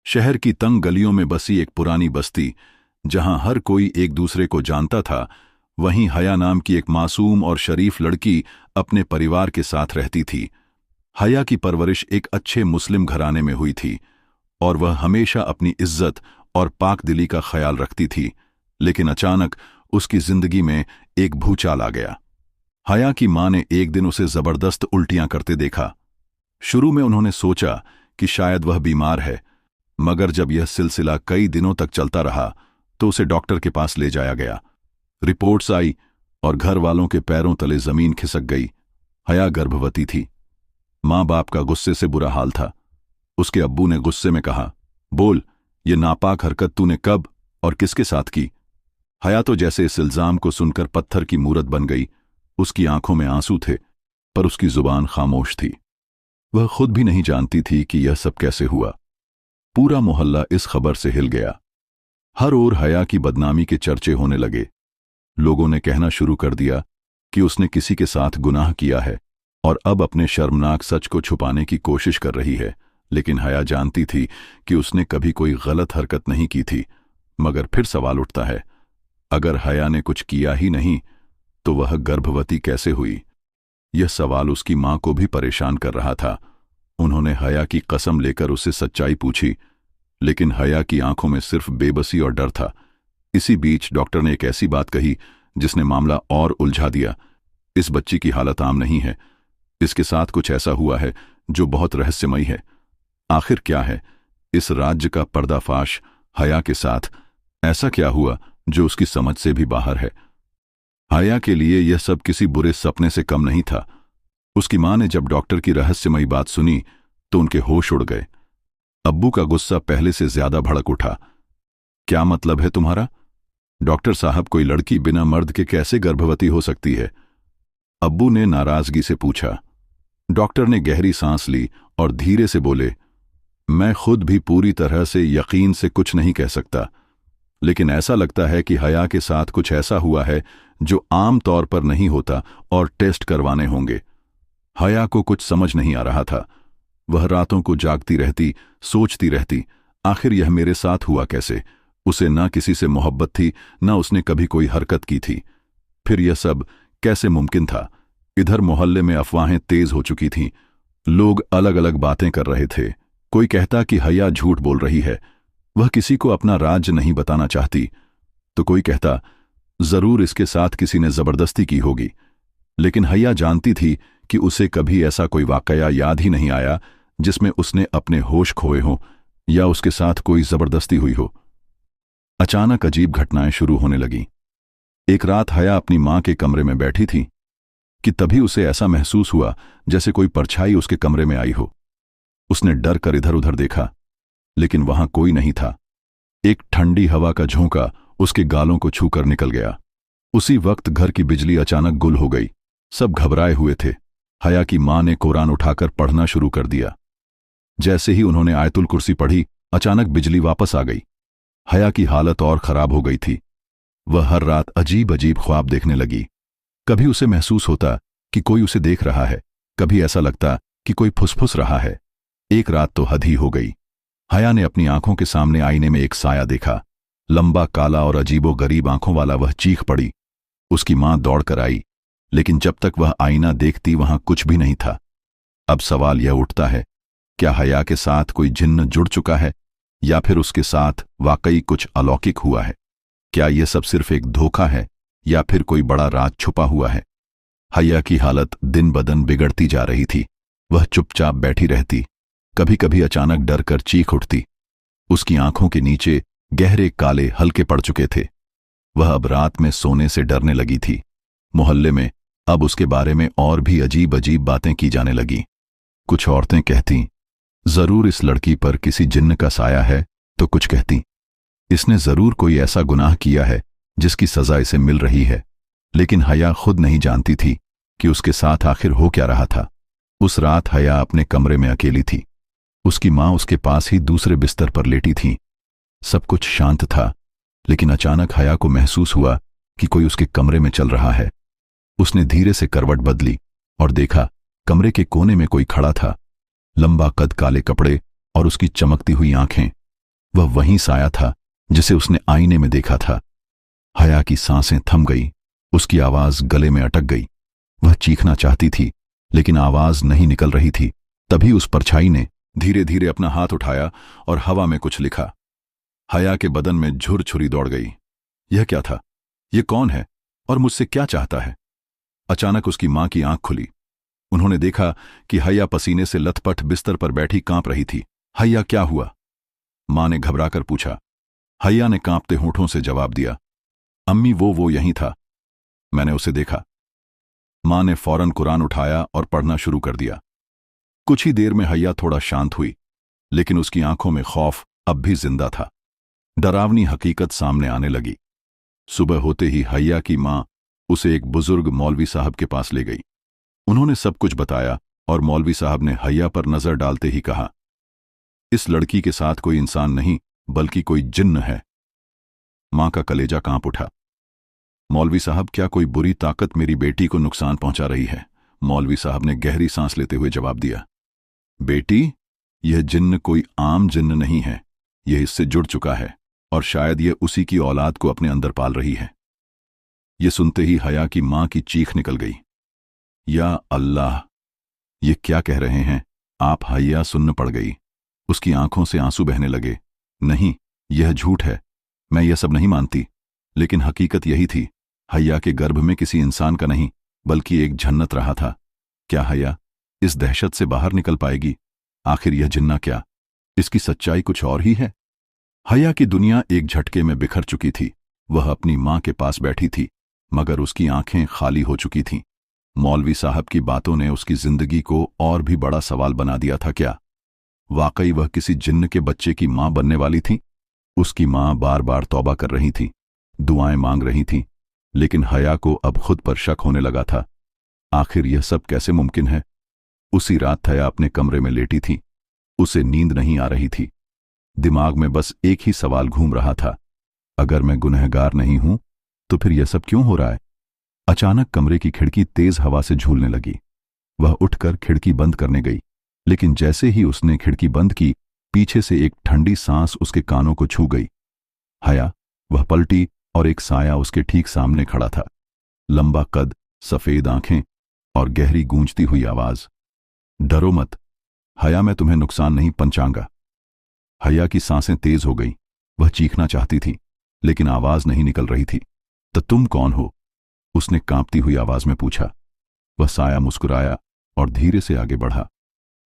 शहर की तंग गलियों में बसी एक पुरानी बस्ती, जहां हर कोई एक दूसरे को जानता था, वहीं हया नाम की एक मासूम और शरीफ लड़की अपने परिवार के साथ रहती थी। हया की परवरिश एक अच्छे मुस्लिम घराने में हुई थी और वह हमेशा अपनी इज्जत और पाकदिली का ख्याल रखती थी। लेकिन अचानक उसकी जिंदगी में एक भूचाल आ गया। हया की मां ने एक दिन उसे जबरदस्त उल्टियां करते देखा। शुरू में उन्होंने सोचा कि शायद वह बीमार है, मगर जब यह सिलसिला कई दिनों तक चलता रहा तो उसे डॉक्टर के पास ले जाया गया। रिपोर्ट्स आई और घर वालों के पैरों तले जमीन खिसक गई। हया गर्भवती थी। मां बाप का गुस्से से बुरा हाल था। उसके अब्बू ने गुस्से में कहा, बोल, ये नापाक हरकत तूने कब और किसके साथ की? हया तो जैसे इस इल्जाम को सुनकर पत्थर की मूरत बन गई। उसकी आंखों में आंसू थे, पर उसकी जुबान खामोश थी। वह खुद भी नहीं जानती थी कि यह सब कैसे हुआ। पूरा मोहल्ला इस खबर से हिल गया। हर ओर हया की बदनामी के चर्चे होने लगे। लोगों ने कहना शुरू कर दिया कि उसने किसी के साथ गुनाह किया है और अब अपने शर्मनाक सच को छुपाने की कोशिश कर रही है। लेकिन हया जानती थी कि उसने कभी कोई गलत हरकत नहीं की थी। मगर फिर सवाल उठता है, अगर हया ने कुछ किया ही नहीं तो वह गर्भवती कैसे हुई? यह सवाल उसकी मां को भी परेशान कर रहा था। उन्होंने हया की कसम लेकर उससे सच्चाई पूछी, लेकिन हया की आंखों में सिर्फ बेबसी और डर था। इसी बीच डॉक्टर ने एक ऐसी बात कही जिसने मामला और उलझा दिया। इस बच्ची की हालत आम नहीं है। इसके साथ कुछ ऐसा हुआ है जो बहुत रहस्यमयी है। आखिर क्या है इस राज्य का पर्दाफाश? हया के साथ ऐसा क्या हुआ जो उसकी समझ से भी बाहर है? हया के लिए यह सब किसी बुरे सपने से कम नहीं था। उसकी मां ने जब डॉक्टर की रहस्यमयी बात सुनी तो उनके होश उड़ गए। अब्बू का गुस्सा पहले से ज्यादा भड़क उठा। क्या मतलब है तुम्हारा? डॉक्टर साहब, कोई लड़की बिना मर्द के कैसे गर्भवती हो सकती है? अब्बू ने नाराजगी से पूछा। डॉक्टर ने गहरी सांस ली और धीरे से बोले, मैं खुद भी पूरी तरह से यकीन से कुछ नहीं कह सकता, लेकिन ऐसा लगता है कि हया के साथ कुछ ऐसा हुआ है जो आम तौर पर नहीं होता और टेस्ट करवाने होंगे। हया को कुछ समझ नहीं आ रहा था। वह रातों को जागती रहती, सोचती रहती, आखिर यह मेरे साथ हुआ कैसे? उसे न किसी से मोहब्बत थी, न उसने कभी कोई हरकत की थी। फिर यह सब कैसे मुमकिन था? इधर मोहल्ले में अफवाहें तेज हो चुकी थीं। लोग अलग अलग बातें कर रहे थे। कोई कहता कि हया झूठ बोल रही है, वह किसी को अपना राज नहीं बताना चाहती। तो कोई कहता, जरूर इसके साथ किसी ने जबरदस्ती की होगी। लेकिन हया जानती थी कि उसे कभी ऐसा कोई वाकया याद ही नहीं आया जिसमें उसने अपने होश खोए हों या उसके साथ कोई जबरदस्ती हुई हो। अचानक अजीब घटनाएं शुरू होने लगीं। एक रात हया अपनी मां के कमरे में बैठी थी कि तभी उसे ऐसा महसूस हुआ जैसे कोई परछाई उसके कमरे में आई हो। उसने डर कर इधर उधर देखा, लेकिन वहां कोई नहीं था। एक ठंडी हवा का झोंका उसके गालों को छूकर निकल गया। उसी वक्त घर की बिजली अचानक गुल हो गई। सब घबराए हुए थे। हया की मां ने कुरान उठाकर पढ़ना शुरू कर दिया। जैसे ही उन्होंने आयतुल कुर्सी पढ़ी, अचानक बिजली वापस आ गई। हया की हालत और खराब हो गई थी। वह हर रात अजीब अजीब ख्वाब देखने लगी। कभी उसे महसूस होता कि कोई उसे देख रहा है, कभी ऐसा लगता कि कोई फुसफुस रहा है। एक रात तो हद ही हो गई। हया ने अपनी आंखों के सामने आईने में एक साया देखा। लंबा, काला और अजीबो गरीब आंखों वाला वह चीख पड़ी। उसकी मां दौड़ कर आई, लेकिन जब तक वह आईना देखती वहां कुछ भी नहीं था। अब सवाल यह उठता है, क्या हया के साथ कोई जिन्न जुड़ चुका है या फिर उसके साथ वाकई कुछ अलौकिक हुआ है? क्या यह सब सिर्फ एक धोखा है या फिर कोई बड़ा राज छुपा हुआ है? हया की हालत दिन ब दिन बिगड़ती जा रही थी। वह चुपचाप बैठी रहती, कभी कभी अचानक डर कर चीख उठती। उसकी आंखों के नीचे गहरे काले हल्के पड़ चुके थे। वह अब रात में सोने से डरने लगी थी। मोहल्ले में अब उसके बारे में और भी अजीब अजीब बातें की जाने लगी। कुछ औरतें कहती, जरूर इस लड़की पर किसी जिन्न का साया है, तो कुछ कहती, इसने जरूर कोई ऐसा गुनाह किया है जिसकी सजा इसे मिल रही है। लेकिन हया खुद नहीं जानती थी कि उसके साथ आखिर हो क्या रहा था। उस रात हया अपने कमरे में अकेली थी। उसकी मां उसके पास ही दूसरे बिस्तर पर लेटी थी। सब कुछ शांत था, लेकिन अचानक हया को महसूस हुआ कि कोई उसके कमरे में चल रहा है। उसने धीरे से करवट बदली और देखा, कमरे के कोने में कोई खड़ा था। लंबा कद, काले कपड़े और उसकी चमकती हुई आंखें। वह वही साया था जिसे उसने आईने में देखा था। हया की सांसें थम गई, उसकी आवाज गले में अटक गई। वह चीखना चाहती थी लेकिन आवाज नहीं निकल रही थी। तभी उस परछाई ने धीरे धीरे अपना हाथ उठाया और हवा में कुछ लिखा। हया के बदन में झुर छुरी दौड़ गई। यह क्या था? यह कौन है और मुझसे क्या चाहता है? अचानक उसकी मां की आंख खुली। उन्होंने देखा कि हया पसीने से लथपथ बिस्तर पर बैठी कांप रही थी। हया, क्या हुआ? मां ने घबराकर पूछा। हया ने कांपते होठों से जवाब दिया, अम्मी, वो यहीं था, मैंने उसे देखा। मां ने फौरन कुरान उठाया और पढ़ना शुरू कर दिया। कुछ ही देर में हया थोड़ा शांत हुई, लेकिन उसकी आंखों में खौफ अब भी जिंदा था। डरावनी हकीकत सामने आने लगी। सुबह होते ही हया की मां उसे एक बुजुर्ग मौलवी साहब के पास ले गई। उन्होंने सब कुछ बताया और मौलवी साहब ने हया पर नजर डालते ही कहा, इस लड़की के साथ कोई इंसान नहीं बल्कि कोई जिन्न है। मां का कलेजा कांप उठा। मौलवी साहब, क्या कोई बुरी ताकत मेरी बेटी को नुकसान पहुंचा रही है? मौलवी साहब ने गहरी सांस लेते हुए जवाब दिया, बेटी, यह जिन्न कोई आम जिन्न नहीं है। यह इससे जुड़ चुका है और शायद यह उसी की औलाद को अपने अंदर पाल रही है। यह सुनते ही हया की मां की चीख निकल गई। या अल्लाह, ये क्या कह रहे हैं आप? हया सुन्न पड़ गई। उसकी आंखों से आंसू बहने लगे। नहीं, यह झूठ है, मैं यह सब नहीं मानती। लेकिन हकीकत यही थी, हया के गर्भ में किसी इंसान का नहीं बल्कि एक जन्नत रहा था। क्या हया इस दहशत से बाहर निकल पाएगी? आखिर यह जिन्ना क्या, इसकी सच्चाई कुछ और ही है? हया की दुनिया एक झटके में बिखर चुकी थी। वह अपनी मां के पास बैठी थी, मगर उसकी आंखें खाली हो चुकी थीं। मौलवी साहब की बातों ने उसकी जिंदगी को और भी बड़ा सवाल बना दिया था। क्या वाकई वह किसी जिन्न के बच्चे की मां बनने वाली थी? उसकी मां बार बार तौबा कर रही थी, दुआएं मांग रही थी, लेकिन हया को अब खुद पर शक होने लगा था। आखिर यह सब कैसे मुमकिन है? उसी रात हया अपने कमरे में लेटी थी। उसे नींद नहीं आ रही थी। दिमाग में बस एक ही सवाल घूम रहा था, अगर मैं गुनहगार नहीं हूं तो फिर यह सब क्यों हो रहा है? अचानक कमरे की खिड़की तेज हवा से झूलने लगी। वह उठकर खिड़की बंद करने गई, लेकिन जैसे ही उसने खिड़की बंद की, पीछे से एक ठंडी सांस उसके कानों को छू गई। हया, वह पलटी और एक साया उसके ठीक सामने खड़ा था। लंबा कद, सफेद आंखें और गहरी गूंजती हुई आवाज, डरो मत हया, मैं तुम्हें नुकसान नहीं पहुंचाऊंगा। हया की सांसें तेज हो गईं। वह चीखना चाहती थी, लेकिन आवाज नहीं निकल रही थी। तो तुम कौन हो? उसने कांपती हुई आवाज में पूछा। वह साया मुस्कुराया और धीरे से आगे बढ़ा।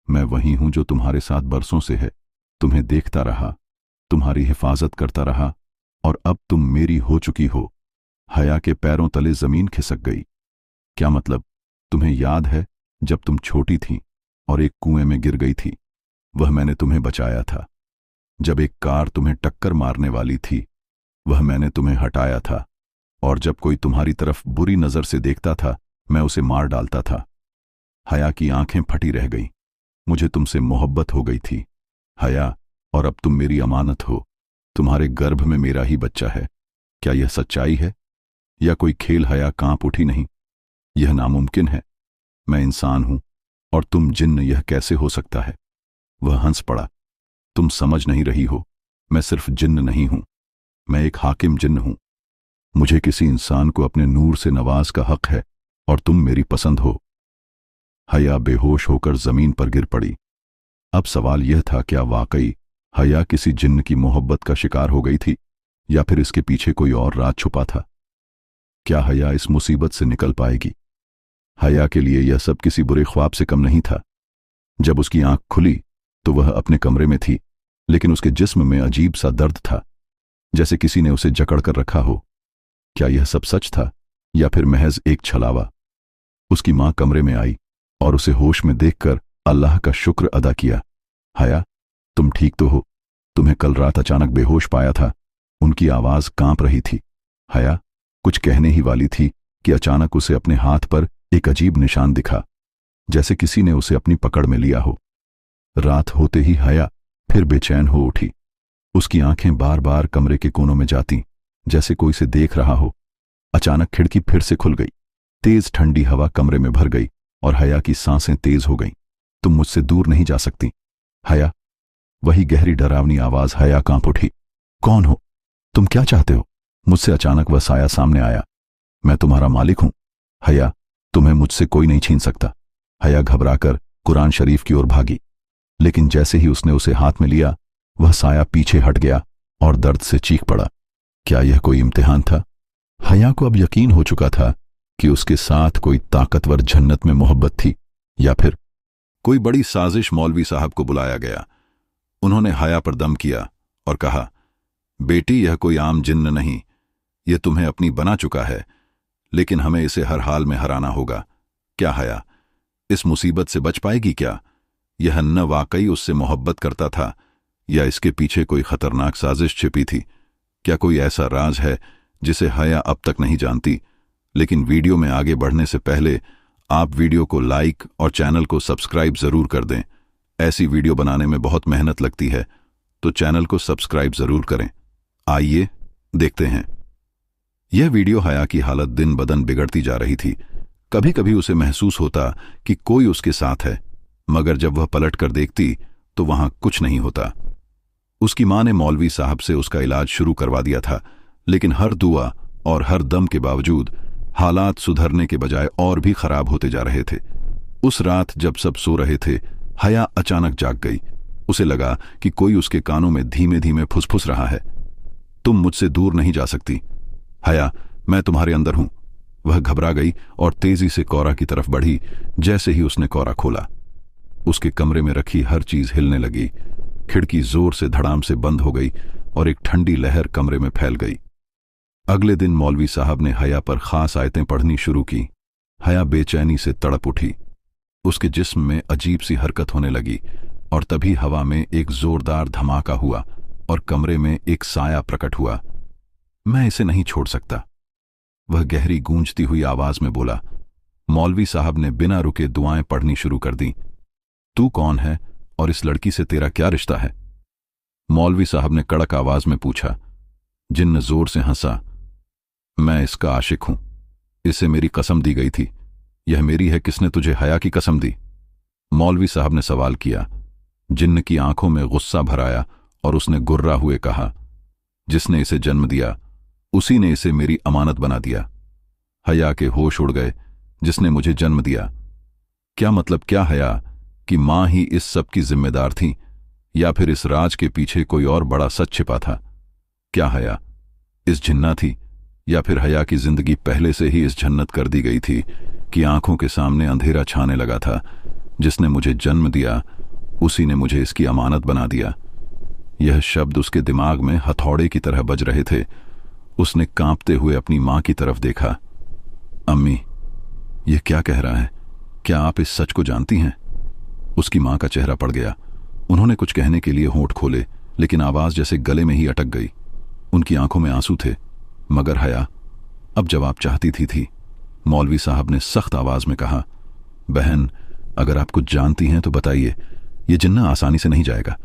मैं वही हूं जो तुम्हारे साथ बरसों से है। तुम्हें देखता रहा, तुम्हारी हिफाजत करता रहा, और अब तुम मेरी हो चुकी हो। हया के पैरों तले जमीन खिसक गई। क्या मतलब? तुम्हें याद है जब तुम छोटी थी और एक कुएं में गिर गई थी? वह मैंने तुम्हें बचाया था। जब एक कार तुम्हें टक्कर मारने वाली थी, वह मैंने तुम्हें हटाया था। और जब कोई तुम्हारी तरफ बुरी नजर से देखता था, मैं उसे मार डालता था। हया की आंखें फटी रह गईं। मुझे तुमसे मोहब्बत हो गई थी हया, और अब तुम मेरी अमानत हो। तुम्हारे गर्भ में मेरा ही बच्चा है। क्या यह सच्चाई है या कोई खेल? हया कांप उठी। नहीं, यह नामुमकिन है। मैं इंसान हूं और तुम जिन्न, यह कैसे हो सकता है? वह हंस पड़ा। तुम समझ नहीं रही हो, मैं सिर्फ जिन्न नहीं हूं, मैं एक हाकिम जिन्न हूं। मुझे किसी इंसान को अपने नूर से नवाज का हक है, और तुम मेरी पसंद हो। हया बेहोश होकर जमीन पर गिर पड़ी। अब सवाल यह था, क्या वाकई हया किसी जिन्न की मोहब्बत का शिकार हो गई थी, या फिर इसके पीछे कोई और राज छुपा था? क्या हया इस मुसीबत से निकल पाएगी? हया के लिए यह सब किसी बुरे ख्वाब से कम नहीं था। जब उसकी आंख खुली तो वह अपने कमरे में थी, लेकिन उसके जिस्म में अजीब सा दर्द था, जैसे किसी ने उसे जकड़ कर रखा हो। क्या यह सब सच था या फिर महज एक छलावा? उसकी मां कमरे में आई और उसे होश में देखकर अल्लाह का शुक्र अदा किया। हया, तुम ठीक तो हो? तुम्हें कल रात अचानक बेहोश पाया था। उनकी आवाज कांप रही थी। हया कुछ कहने ही वाली थी कि अचानक उसे अपने हाथ पर एक अजीब निशान दिखा, जैसे किसी ने उसे अपनी पकड़ में लिया हो। रात होते ही हया फिर बेचैन हो उठी। उसकी आंखें बार बार कमरे के कोनों में जाती, जैसे कोई से देख रहा हो। अचानक खिड़की फिर से खुल गई। तेज ठंडी हवा कमरे में भर गई और हया की सांसें तेज हो गईं। तुम मुझसे दूर नहीं जा सकती हया, वही गहरी डरावनी आवाज। हया कांप उठी। कौन हो? तुम क्या चाहते हो? मुझसे अचानक वह साया सामने आया। मैं तुम्हारा मालिक हूं हया, तुम्हें मुझसे कोई नहीं छीन सकता। हया घबराकर कुरान शरीफ की ओर भागी, लेकिन जैसे ही उसने उसे हाथ में लिया, वह साया पीछे हट गया और दर्द से चीख पड़ा। क्या यह कोई इम्तिहान था? हया को अब यकीन हो चुका था कि उसके साथ कोई ताकतवर जन्नत में मोहब्बत थी, या फिर कोई बड़ी साजिश। मौलवी साहब को बुलाया गया। उन्होंने हया पर दम किया और कहा, बेटी, यह कोई आम जिन्न नहीं, यह तुम्हें अपनी बना चुका है, लेकिन हमें इसे हर हाल में हराना होगा। क्या हया इस मुसीबत से बच पाएगी? क्या यह हन्ना वाकई उससे मोहब्बत करता था, या इसके पीछे कोई खतरनाक साजिश छिपी थी? क्या कोई ऐसा राज है जिसे हया अब तक नहीं जानती? लेकिन वीडियो में आगे बढ़ने से पहले आप वीडियो को लाइक और चैनल को सब्सक्राइब जरूर कर दें। ऐसी वीडियो बनाने में बहुत मेहनत लगती है, तो चैनल को सब्सक्राइब जरूर करें। आइए देखते हैं। यह वीडियो हया की हालत दिन बदन बिगड़ती जा रही थी। कभी कभी उसे महसूस होता कि कोई उसके साथ है, मगर जब वह पलट कर देखती तो वहां कुछ नहीं होता। उसकी मां ने मौलवी साहब से उसका इलाज शुरू करवा दिया था, लेकिन हर दुआ और हर दम के बावजूद हालात सुधरने के बजाय और भी खराब होते जा रहे थे। उस रात जब सब सो रहे थे, हया अचानक जाग गई। उसे लगा कि कोई उसके कानों में धीमे धीमे फुसफुस रहा है। तुम मुझसे दूर नहीं जा सकती हया, मैं तुम्हारे अंदर हूं। वह घबरा गई और तेजी से कौरा की तरफ बढ़ी। जैसे ही उसने कौरा खोला, उसके कमरे में रखी हर चीज हिलने लगी। खिड़की जोर से धड़ाम से बंद हो गई और एक ठंडी लहर कमरे में फैल गई। अगले दिन मौलवी साहब ने हया पर खास आयतें पढ़नी शुरू की। हया बेचैनी से तड़प उठी। उसके जिस्म में अजीब सी हरकत होने लगी और तभी हवा में एक जोरदार धमाका हुआ और कमरे में एक साया प्रकट हुआ। मैं इसे नहीं छोड़ सकता, वह गहरी गूंजती हुई आवाज में बोला। मौलवी साहब ने बिना रुके दुआएं पढ़नी शुरू कर दी। तू कौन है और इस लड़की से तेरा क्या रिश्ता है? मौलवी साहब ने कड़क आवाज में पूछा। जिन्न जोर से हंसा। मैं इसका आशिक हूं, इसे मेरी कसम दी गई थी। यह मेरी है, किसने तुझे हया की कसम दी? मौलवी साहब ने सवाल किया। जिन्न की आंखों में गुस्सा भर आया और उसने गुर्रा हुए कहा, जिसने इसे जन्म दिया उसी ने इसे मेरी अमानत बना दिया। हया के होश उड़ गए। जिसने मुझे जन्म दिया? क्या मतलब? क्या हया कि मां ही इस सब की जिम्मेदार थी, या फिर इस राज के पीछे कोई और बड़ा सच छिपा था? क्या हया इस जिन्ना थी, या फिर हया की जिंदगी पहले से ही इस जन्नत कर दी गई थी कि आंखों के सामने अंधेरा छाने लगा था? जिसने मुझे जन्म दिया उसी ने मुझे इसकी अमानत बना दिया। यह शब्द उसके दिमाग में हथौड़े की तरह बज रहे थे। उसने कांपते हुए अपनी मां की तरफ देखा। अम्मी, यह क्या कह रहा है? क्या आप इस सच को जानती हैं? उसकी मां का चेहरा पड़ गया। उन्होंने कुछ कहने के लिए होंठ खोले, लेकिन आवाज जैसे गले में ही अटक गई। उनकी आंखों में आंसू थे। मगर हया अब जवाब चाहती थी। मौलवी साहब ने सख्त आवाज में कहा, बहन, अगर आप कुछ जानती हैं तो बताइए, यह जिन्ना आसानी से नहीं जाएगा।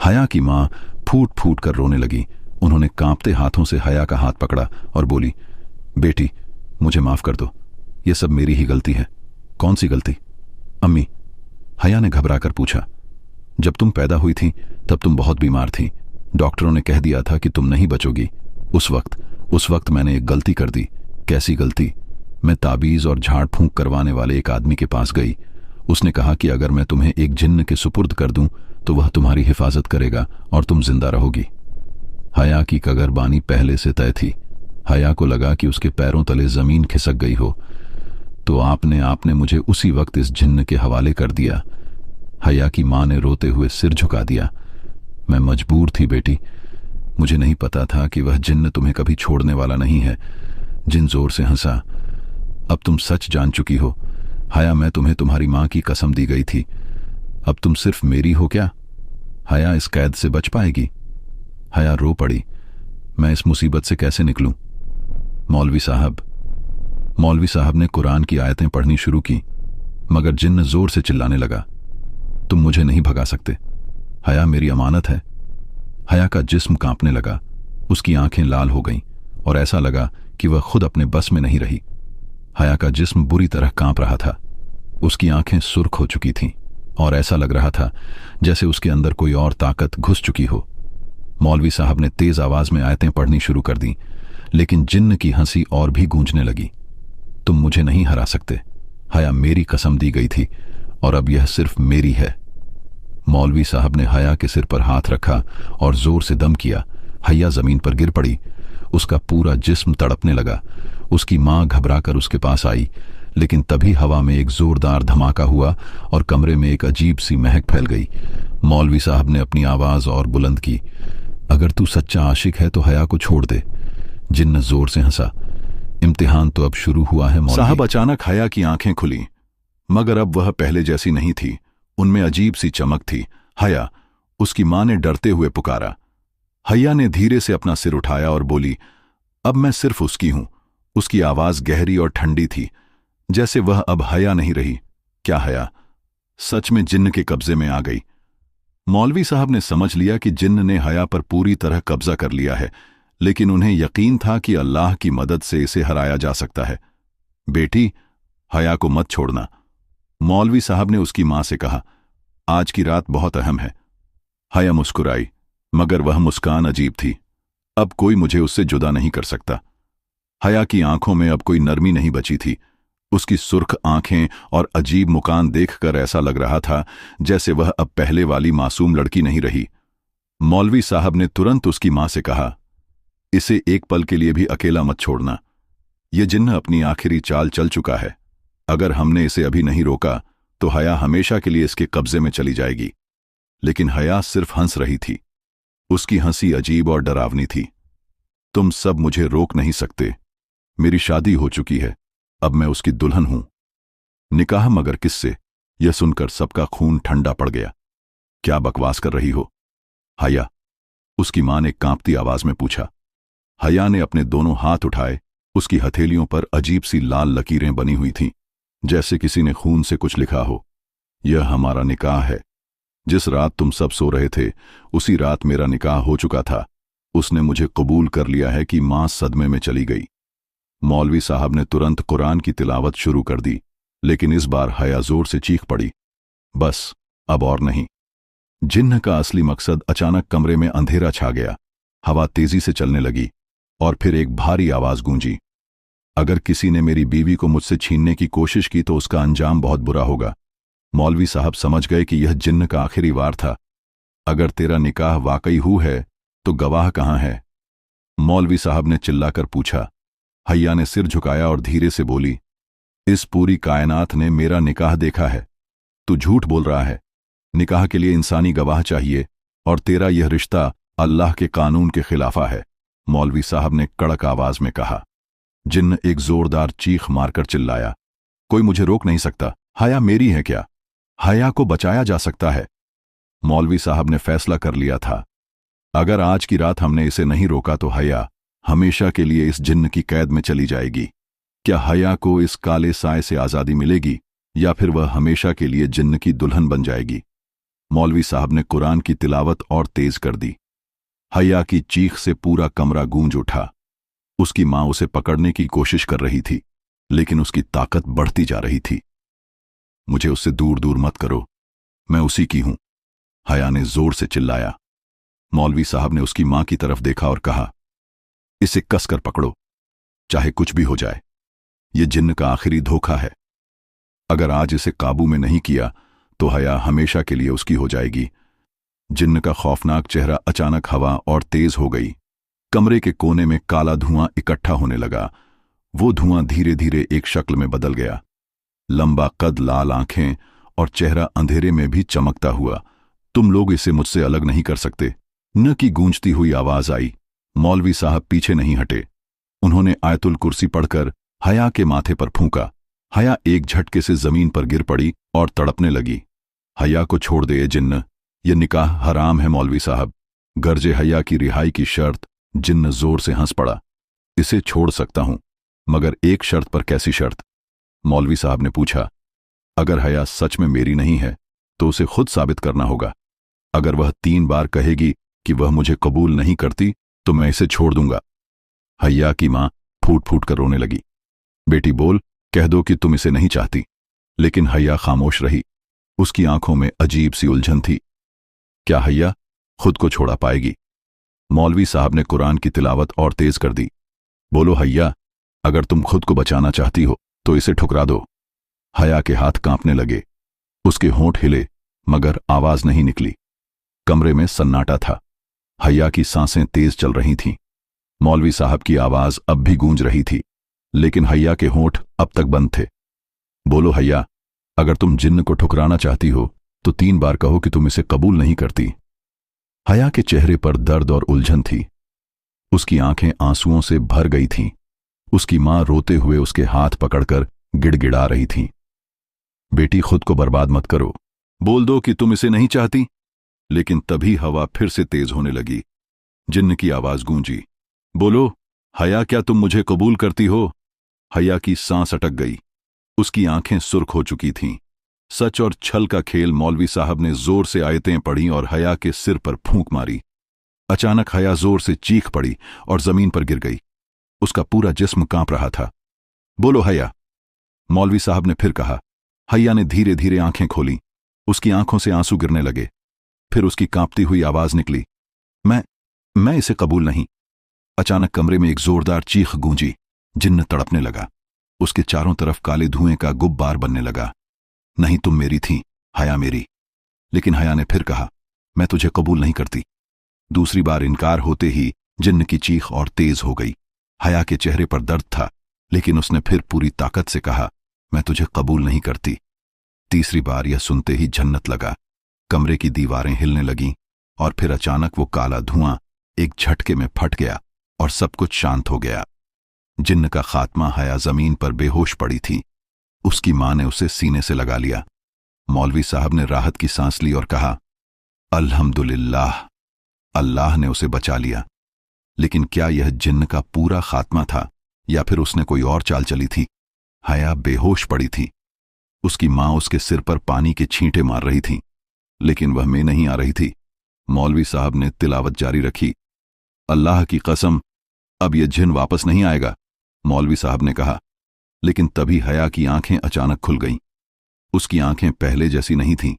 हया की मां फूट फूट कर रोने लगी। उन्होंने कांपते हाथों से हया का हाथ पकड़ा और बोली, बेटी, मुझे माफ कर दो, यह सब मेरी ही गलती है। कौन सी गलती? अम्मी, हया ने घबराकर पूछा। जब तुम पैदा हुई थी तब तुम बहुत बीमार थी। डॉक्टरों ने कह दिया था कि तुम नहीं बचोगी। उस वक्त मैंने एक गलती कर दी। कैसी गलती? मैं ताबीज और झाड़ फूंक करवाने वाले एक आदमी के पास गई। उसने कहा कि अगर मैं तुम्हें एक जिन्न के सुपुर्द कर दूं तो वह तुम्हारी हिफाजत करेगा और तुम जिंदा रहोगी। हया की कगरबानी पहले से तय थी। हया को लगा कि उसके पैरों तले जमीन खिसक गई हो। तो आपने मुझे उसी वक्त इस जिन्न के हवाले कर दिया। हया की मां ने रोते हुए सिर झुका दिया। मैं मजबूर थी बेटी, मुझे नहीं पता था कि वह जिन्न तुम्हें कभी छोड़ने वाला नहीं है। जिन जोर से हंसा। अब तुम सच जान चुकी हो। हया, मैं तुम्हें तुम्हारी मां की कसम दी गई थी। अब तुम सिर्फ मेरी हो क्या? हया इस कैद से बच पाएगी? हया रो पड़ी। मैं इस मुसीबत से कैसे निकलूं? मौलवी साहब ने कुरान की आयतें पढ़नी शुरू की, मगर जिन्न जोर से चिल्लाने लगा, तुम मुझे नहीं भगा सकते। हया मेरी अमानत है। हया का जिस्म कांपने लगा। उसकी आंखें लाल हो गईं और ऐसा लगा कि वह खुद अपने बस में नहीं रही। हया का जिस्म बुरी तरह कांप रहा था। उसकी आंखें सुर्ख हो चुकी थीं। और ऐसा लग रहा था जैसे उसके अंदर कोई और ताकत घुस चुकी हो। मौलवी साहब ने तेज आवाज में आयतें पढ़नी शुरू कर दी, लेकिन जिन्न की हंसी और भी गूंजने लगी। तुम मुझे नहीं हरा सकते, हया मेरी कसम दी गई थी और अब यह सिर्फ मेरी है। मौलवी साहब ने हया के सिर पर हाथ रखा और जोर से दम किया। हया जमीन पर गिर पड़ी, उसका पूरा जिस्म तड़पने लगा। उसकी मां घबराकर उसके पास आई, लेकिन तभी हवा में एक जोरदार धमाका हुआ और कमरे में एक अजीब सी महक फैल गई। मौलवी साहब ने अपनी आवाज और बुलंद की, अगर तू सच्चा आशिक है तो हया को छोड़ दे। जिन्न जोर से हंसा। इम्तिहान तो अब शुरू हुआ है मौलवी साहब। अचानक हया की आंखें खुली, मगर अब वह पहले जैसी नहीं थी। उनमें अजीब सी चमक थी। हया, उसकी मां ने डरते हुए पुकारा। हया ने धीरे से अपना सिर उठाया और बोली, अब मैं सिर्फ उसकी हूं। उसकी आवाज गहरी और ठंडी थी, जैसे वह अब हया नहीं रही। क्या हया सच में जिन्न के कब्जे में आ गई? मौलवी साहब ने समझ लिया कि जिन्न ने हया पर पूरी तरह कब्जा कर लिया है, लेकिन उन्हें यकीन था कि अल्लाह की मदद से इसे हराया जा सकता है। बेटी, हया को मत छोड़ना, मौलवी साहब ने उसकी मां से कहा। आज की रात बहुत अहम है। हया मुस्कुराई, मगर वह मुस्कान अजीब थी। अब कोई मुझे उससे जुदा नहीं कर सकता। हया की आंखों में अब कोई नरमी नहीं बची थी। उसकी सुर्ख आंखें और अजीब मुकान देखकर ऐसा लग रहा था जैसे वह अब पहले वाली मासूम लड़की नहीं रही। मौलवी साहब ने तुरंत उसकी मां से कहा, इसे एक पल के लिए भी अकेला मत छोड़ना। यह जिन्न अपनी आखिरी चाल चल चुका है। अगर हमने इसे अभी नहीं रोका तो हया हमेशा के लिए इसके कब्जे में चली जाएगी। लेकिन हया सिर्फ हंस रही थी। उसकी हंसी अजीब और डरावनी थी। तुम सब मुझे रोक नहीं सकते। मेरी शादी हो चुकी है, अब मैं उसकी दुल्हन हूं। निकाह मगर किससे? यह सुनकर सबका खून ठंडा पड़ गया। क्या बकवास कर रही हो हया? उसकी मां ने कांपती आवाज में पूछा। हया ने अपने दोनों हाथ उठाए। उसकी हथेलियों पर अजीब सी लाल लकीरें बनी हुई थीं, जैसे किसी ने खून से कुछ लिखा हो। यह हमारा निकाह है। जिस रात तुम सब सो रहे थे, उसी रात मेरा निकाह हो चुका था। उसने मुझे कबूल कर लिया है कि मां सदमे में चली गई। मौलवी साहब ने तुरंत कुरान की तिलावत शुरू कर दी, लेकिन इस बार हया जोर से चीख पड़ी, बस अब और नहीं। जिन्न का असली मकसद अचानक कमरे में अंधेरा छा गया। हवा तेजी से चलने लगी और फिर एक भारी आवाज गूंजी, अगर किसी ने मेरी बीवी को मुझसे छीनने की कोशिश की तो उसका अंजाम बहुत बुरा होगा। मौलवी साहब समझ गए कि यह जिन्न का आखिरी वार था। अगर तेरा निकाह वाकई हुआ है तो गवाह कहां है? मौलवी साहब ने चिल्लाकर पूछा। हया ने सिर झुकाया और धीरे से बोली, इस पूरी कायनात ने मेरा निकाह देखा है। तू झूठ बोल रहा है। निकाह के लिए इंसानी गवाह चाहिए और तेरा यह रिश्ता अल्लाह के कानून के खिलाफा है, मौलवी साहब ने कड़क आवाज में कहा। जिन्न एक जोरदार चीख मारकर चिल्लाया, कोई मुझे रोक नहीं सकता। हया मेरी है क्या? हया को बचाया जा सकता है। मौलवी साहब ने फैसला कर लिया था, अगर आज की रात हमने इसे नहीं रोका तो हया हमेशा के लिए इस जिन्न की कैद में चली जाएगी। क्या हया को इस काले साए से आजादी मिलेगी या फिर वह हमेशा के लिए जिन्न की दुल्हन बन जाएगी? मौलवी साहब ने कुरान की तिलावत और तेज कर दी। हया की चीख से पूरा कमरा गूंज उठा। उसकी मां उसे पकड़ने की कोशिश कर रही थी, लेकिन उसकी ताकत बढ़ती जा रही थी। मुझे उससे दूर दूर मत करो, मैं उसी की हूं, हया ने जोर से चिल्लाया। मौलवी साहब ने उसकी मां की तरफ देखा और कहा, इसे कसकर पकड़ो, चाहे कुछ भी हो जाए। यह जिन्न का आखिरी धोखा है। अगर आज इसे काबू में नहीं किया तो हया हमेशा के लिए उसकी हो जाएगी। जिन्न का खौफनाक चेहरा अचानक हवा और तेज हो गई। कमरे के कोने में काला धुआं इकट्ठा होने लगा। वो धुआं धीरे धीरे एक शक्ल में बदल गया। लंबा कद, लाल आंखें और चेहरा अंधेरे में भी चमकता हुआ। तुम लोग इसे मुझसे अलग नहीं कर सकते, न की गूंजती हुई आवाज आई। मौलवी साहब पीछे नहीं हटे। उन्होंने आयतुल कुर्सी पढ़कर हया के माथे पर फूंका। हया एक झटके से जमीन पर गिर पड़ी और तड़पने लगी। हया को छोड़ दे जिन्न, यह निकाह हराम है मौलवी साहब, गर्जे हया की रिहाई की शर्त। जिन्न जोर से हंस पड़ा। इसे छोड़ सकता हूं, मगर एक शर्त पर। कैसी शर्त? मौलवी साहब ने पूछा। अगर हया सच में मेरी नहीं है तो उसे खुद साबित करना होगा। अगर वह 3 बार कहेगी कि वह मुझे कबूल नहीं करती तो मैं इसे छोड़ दूंगा। हया की मां फूट फूट कर रोने लगी। बेटी बोल, कह दो कि तुम इसे नहीं चाहती। लेकिन हया खामोश रही। उसकी आंखों में अजीब सी उलझन थी। क्या हैया खुद को छोड़ा पाएगी? मौलवी साहब ने कुरान की तिलावत और तेज कर दी। बोलो हैया, अगर तुम खुद को बचाना चाहती हो तो इसे ठुकरा दो। हया के हाथ कांपने लगे, उसके होंठ हिले, मगर आवाज नहीं निकली। कमरे में सन्नाटा था। हैया की सांसें तेज चल रही थीं। मौलवी साहब की आवाज अब भी गूंज रही थी, लेकिन हैया के होंठ अब तक बंद थे। बोलो हैया, अगर तुम जिन्न को ठुकराना चाहती हो तो 3 बार कहो कि तुम इसे कबूल नहीं करती। हया के चेहरे पर दर्द और उलझन थी। उसकी आंखें आंसुओं से भर गई थीं। उसकी मां रोते हुए उसके हाथ पकड़कर गिड़गिड़ा रही थी। बेटी, खुद को बर्बाद मत करो, बोल दो कि तुम इसे नहीं चाहती। लेकिन तभी हवा फिर से तेज होने लगी। जिन्न की आवाज गूंजी, बोलो हया, क्या तुम मुझे कबूल करती हो? हया की सांस अटक गई। उसकी आंखें सुर्ख हो चुकी थीं। सच और छल का खेल। मौलवी साहब ने जोर से आयतें पढ़ी और हया के सिर पर फूंक मारी। अचानक हया जोर से चीख पड़ी और जमीन पर गिर गई। उसका पूरा जिस्म कांप रहा था। बोलो हया, मौलवी साहब ने फिर कहा। हया ने धीरे धीरे आंखें खोली। उसकी आंखों से आंसू गिरने लगे। फिर उसकी कांपती हुई आवाज निकली, मैं इसे कबूल नहीं। अचानक कमरे में एक जोरदार चीख गूंजी। जिन्न तड़पने लगा। उसके चारों तरफ काले धुएं का गुब्बार बनने लगा। नहीं, तुम मेरी थी, हया मेरी। लेकिन हया ने फिर कहा, मैं तुझे कबूल नहीं करती। दूसरी बार इनकार होते ही जिन्न की चीख और तेज हो गई। हया के चेहरे पर दर्द था, लेकिन उसने फिर पूरी ताकत से कहा, मैं तुझे कबूल नहीं करती। तीसरी बार यह सुनते ही जन्नत लगा। कमरे की दीवारें हिलने लगीं और फिर अचानक वो काला धुआं एक झटके में फट गया और सब कुछ शांत हो गया। जिन्न का खात्मा। हया जमीन पर बेहोश पड़ी थी। उसकी मां ने उसे सीने से लगा लिया। मौलवी साहब ने राहत की सांस ली और कहा, अल्हम्दुलिल्लाह, अल्लाह ने उसे बचा लिया। लेकिन क्या यह जिन्न का पूरा खात्मा था या फिर उसने कोई और चाल चली थी? हया बेहोश पड़ी थी। उसकी मां उसके सिर पर पानी के छींटे मार रही थी, लेकिन वह में नहीं आ रही थी। मौलवी साहब ने तिलावत जारी रखी। अल्लाह की कसम, अब यह जिन्न वापस नहीं आएगा, मौलवी साहब ने कहा। लेकिन तभी हया की आंखें अचानक खुल गईं। उसकी आंखें पहले जैसी नहीं थीं।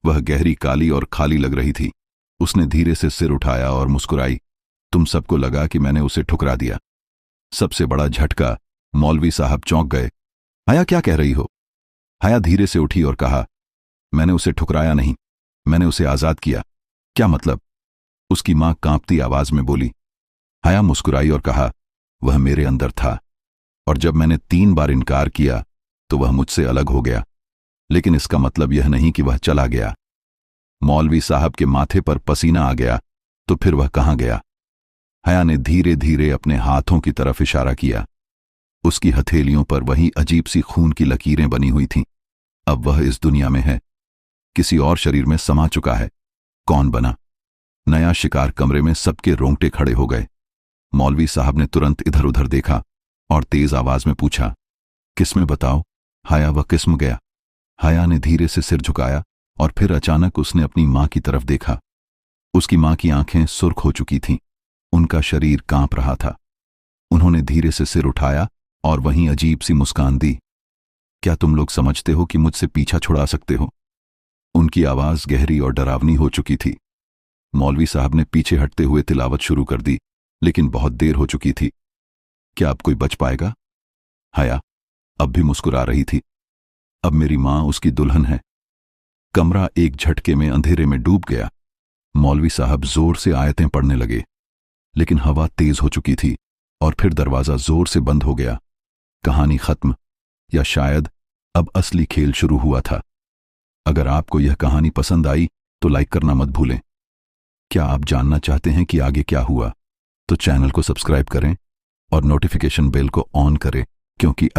वह गहरी काली और खाली लग रही थी। उसने धीरे से सिर उठाया और मुस्कुराई। तुम सबको लगा कि मैंने उसे ठुकरा दिया। सबसे बड़ा झटका। मौलवी साहब चौंक गए। हया, क्या कह रही हो? हया धीरे से उठी और कहा, मैंने उसे ठुकराया नहीं, मैंने उसे आजाद किया। क्या मतलब? उसकी मां कांपती आवाज में बोली। हया मुस्कुराई और कहा, वह मेरे अंदर था और जब मैंने 3 बार इनकार किया तो वह मुझसे अलग हो गया। लेकिन इसका मतलब यह नहीं कि वह चला गया। मौलवी साहब के माथे पर पसीना आ गया। तो फिर वह कहां गया? हया ने धीरे धीरे अपने हाथों की तरफ इशारा किया। उसकी हथेलियों पर वही अजीब सी खून की लकीरें बनी हुई थीं। अब वह इस दुनिया में है, किसी और शरीर में समा चुका है। कौन बना? नया शिकार। कमरे में सबके रोंगटे खड़े हो गए। मौलवी साहब ने तुरंत इधर उधर देखा और तेज आवाज में पूछा, किसमें बताओ? हया, वह किस्म गया। हया ने धीरे से सिर झुकाया और फिर अचानक उसने अपनी मां की तरफ देखा। उसकी मां की आंखें सुर्ख हो चुकी थीं। उनका शरीर कांप रहा था। उन्होंने धीरे से सिर उठाया और वहीं अजीब सी मुस्कान दी। क्या तुम लोग समझते हो कि मुझसे पीछा छुड़ा सकते हो? उनकी आवाज गहरी और डरावनी हो चुकी थी। मौलवी साहब ने पीछे हटते हुए तिलावत शुरू कर दी, लेकिन बहुत देर हो चुकी थी। क्या अब कोई बच पाएगा? हया अब भी मुस्कुरा रही थी। अब मेरी मां उसकी दुल्हन है। कमरा एक झटके में अंधेरे में डूब गया। मौलवी साहब जोर से आयतें पढ़ने लगे, लेकिन हवा तेज हो चुकी थी और फिर दरवाजा जोर से बंद हो गया। कहानी खत्म, या शायद अब असली खेल शुरू हुआ था। अगर आपको यह कहानी पसंद आई तो लाइक करना मत भूलें। क्या आप जानना चाहते हैं कि आगे क्या हुआ? तो चैनल को सब्सक्राइब करें और नोटिफिकेशन बेल को ऑन करें, क्योंकि